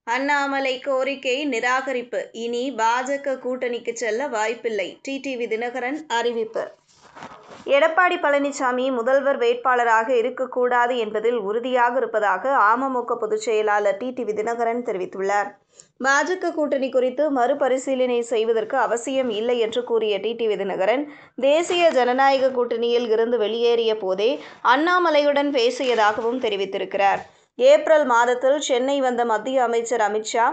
அண்ணாமலை கோரிக்கை நிராகரிப்பு. இனி பாஜக கூட்டணிக்கு செல்ல வாய்ப்பில்லை. டிடிவி தினகரன் அறிவிப்பு. எடப்பாடி பழனிசாமி முதல்வர் வேட்பாளராக இருக்கக்கூடாது என்பதில் உறுதியாக இருப்பதாக அமமுக பொதுச் செயலாளர் டிடிவி தினகரன் தெரிவித்துள்ளார். பாஜக கூட்டணி குறித்து மறுபரிசீலனை செய்வதற்கு அவசியம் இல்லை என்று கூறிய டிடிவி தினகரன், தேசிய ஜனநாயக கூட்டணியில் இருந்து வெளியேறிய போதே அண்ணாமலையுடன் பேசியதாகவும் தெரிவித்திருக்கிறார். ஏப்ரல் மாதத்தில் சென்னை வந்த மத்திய அமைச்சர் அமித்ஷா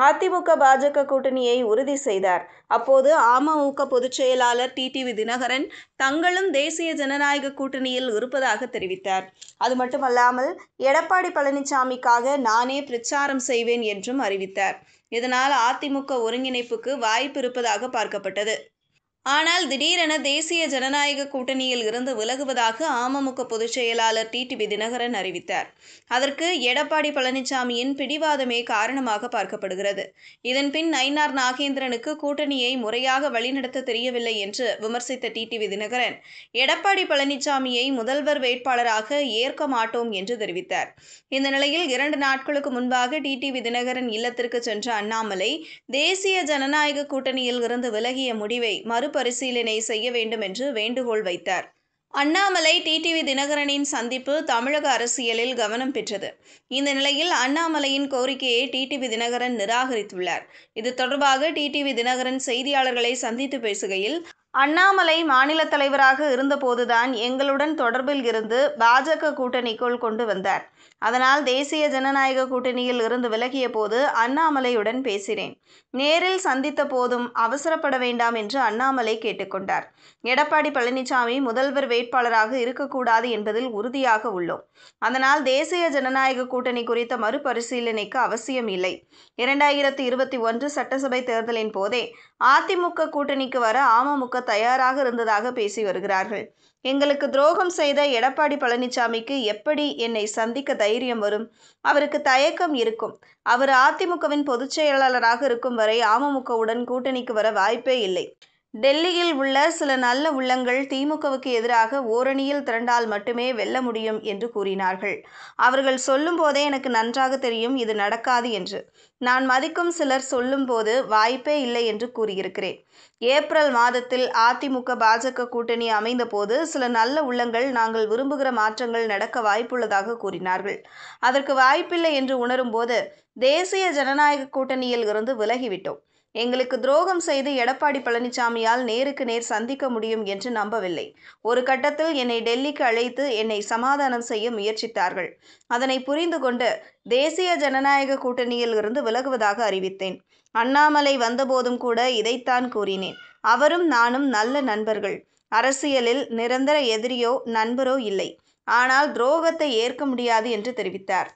அதிமுக பாஜக கூட்டணியை உறுதி செய்தார். அப்போது அமமுக பொதுச் செயலாளர் டிடிவி தினகரன் தங்களும் தேசிய ஜனநாயக கூட்டணியில் இருப்பதாக தெரிவித்தார். அது மட்டுமல்லாமல் எடப்பாடி பழனிசாமிக்காக நானே பிரச்சாரம் செய்வேன் என்றும் அறிவித்தார். இதனால் அதிமுக ஒருங்கிணைப்புக்கு வாய்ப்பு இருப்பதாக பார்க்கப்பட்டது. ஆனால் திடீரென தேசிய ஜனநாயக கூட்டணியில் இருந்து விலகுவதாக அமமுக பொதுச் செயலாளர் டிடிவி தினகரன் அறிவித்தார். அதற்கு எடப்பாடி பழனிசாமியின் பிடிவாதமே காரணமாக பார்க்கப்படுகிறது. இதன்பின் நயினார் நாகேந்திரனுக்கு கூட்டணியை முறையாக வழிநடத்த தெரியவில்லை என்று விமர்சித்த டிடிவி தினகரன், எடப்பாடி பழனிசாமியை முதல்வர் வேட்பாளராக ஏற்க மாட்டோம் என்று தெரிவித்தார். இந்த நிலையில் 2 நாட்களுக்கு முன்பாக டிடிவி தினகரன் இல்லத்திற்கு சென்ற அண்ணாமலை, தேசிய ஜனநாயக கூட்டணியில் இருந்து விலகிய முடிவை பரிசீலனை செய்ய வேண்டும் என்று வேண்டுகோள் வைத்தார். அண்ணாமலை டிடிவி தினகரனின் சந்திப்பு தமிழக அரசியலில் கவனம் பெற்றது. இந்த நிலையில் அண்ணாமலையின் கோரிக்கையை டிடிவி தினகரன் நிராகரித்துள்ளார். இது தொடர்பாக டிடிவி தினகரன் செய்தியாளர்களை சந்தித்து பேசுகையில், அண்ணாமலை மாநில தலைவராக இருந்தபோதுதான் எங்களுடன் தொடர்பில் இருந்து பாஜக கூட்டணிக்குள் கொண்டு வந்தார். அதனால் தேசிய ஜனநாயக கூட்டணியில் இருந்து விலகிய போது அண்ணாமலையுடன் பேசினேன். நேரில் சந்தித்த போதும் அவசரப்பட வேண்டாம் என்று அண்ணாமலை கேட்டுக்கொண்டார். எடப்பாடி பழனிசாமி முதல்வர் வேட்பாளராக இருக்கக்கூடாது என்பதில் உறுதியாக உள்ளோம். அதனால் தேசிய ஜனநாயக கூட்டணி குறித்த மறுபரிசீலனைக்கு அவசியம் இல்லை. 2021 சட்டசபை தேர்தலின் போதே அதிமுக கூட்டணிக்கு வர அமமுக தயாராக இருந்ததாக பேசி வருகிறார்கள். எங்களுக்கு துரோகம் செய்த எடப்பாடி பழனிசாமிக்கு எப்படி என்னை சந்திக்க தைரியம் வரும்? அவருக்கு தயக்கம் இருக்கும். அவர் அதிமுகவின் பொதுச் செயலாளராக இருக்கும் வரை அமமுகவுடன் கூட்டணிக்கு வர வாய்ப்பே இல்லை. டெல்லியில் உள்ள சில நல்ல உள்ளங்கள் திமுகவுக்கு எதிராக ஓரணியில் திரண்டால் மட்டுமே வெல்ல முடியும் என்று கூறினார்கள். அவர்கள் சொல்லும் போதே எனக்கு நன்றாக தெரியும் இது நடக்காது என்று. நான் மதிக்கும் சிலர் சொல்லும் போது வாய்ப்பே இல்லை என்று கூறியிருக்கிறேன். ஏப்ரல் மாதத்தில் அதிமுக பாஜக கூட்டணி அமைந்த போது சில நல்ல உள்ளங்கள் நாங்கள் விரும்புகிற மாற்றங்கள் நடக்க வாய்ப்புள்ளதாக கூறினார்கள். அதற்கு வாய்ப்பில்லை என்று உணரும் போது தேசிய ஜனநாயக கூட்டணியில் இருந்து விலகிவிட்டோம். எங்களுக்கு துரோகம் செய்து எடப்பாடி பழனிசாமியால் நேருக்கு நேர் சந்திக்க முடியும் என்று நம்பவில்லை. ஒரு கட்டத்தில் என்னை டெல்லிக்கு அழைத்து என்னை சமாதானம் செய்ய முயற்சித்தார்கள். அதனை புரிந்து கொண்டு தேசிய ஜனநாயக கூட்டணியில் இருந்து விலகுவதாக அறிவித்தேன். அண்ணாமலை வந்தபோதும் கூட இதைத்தான் கூறினேன். அவரும் நானும் நல்ல நண்பர்கள். அரசியலில் நிரந்தர எதிரியோ நண்பரோ இல்லை. ஆனால் துரோகத்தை ஏற்க முடியாது என்று தெரிவித்தார்.